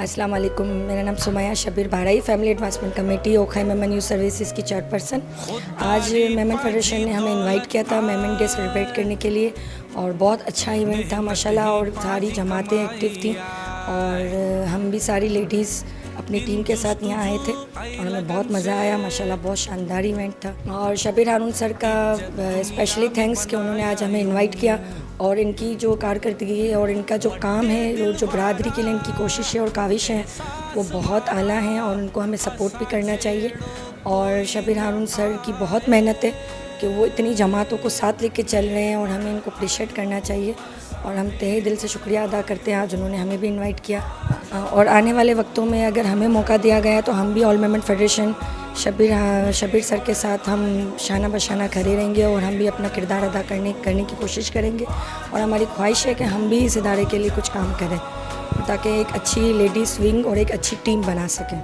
अस्सलाम वालेकुम। मेरा नाम Sumaiya Shabbir Bharai, family advancement committee Okha Memon youth services की चेयरपर्सन। आज मेमन फेडरेशन ने हमें इनवाइट किया था मेमन डे सेलिब्रेट करने के लिए और बहुत अच्छा इवेंट था माशाल्लाह, और सारी जमातें एक्टिव थी और हम भी सारी लेडीज़ अपनी टीम के साथ यहाँ आए थे और हमें बहुत मज़ा आया माशाल्लाह। बहुत शानदार इवेंट था और शबीर हारून सर का स्पेशली थैंक्स कि उन्होंने आज हमें इनवाइट किया और इनकी जो कारकर्दगी है और इनका जो काम है और जो बरादरी के लिए इनकी कोशिशें और काविश हैं वो बहुत आला हैं और उनको हमें सपोर्ट भी करना चाहिए। और शबीर हारून सर की बहुत मेहनत है कि वो इतनी जमातों को साथ लेके चल रहे हैं और हमें इनको अप्रिशिएट करना चाहिए और हम तहे दिल से शुक्रिया अदा करते हैं आज उन्होंने हमें भी इनवाइट किया। और आने वाले वक्तों में अगर हमें मौका दिया गया तो हम भी all Memon federation Shabbir sir के साथ हम शाना बशाना खड़े रहेंगे और हम भी अपना किरदार अदा करने की कोशिश करेंगे और हमारी ख्वाहिश है कि हम भी इस इदारे के लिए कुछ काम करें ताकि एक अच्छी लेडीज़ विंग और एक अच्छी टीम बना सकें।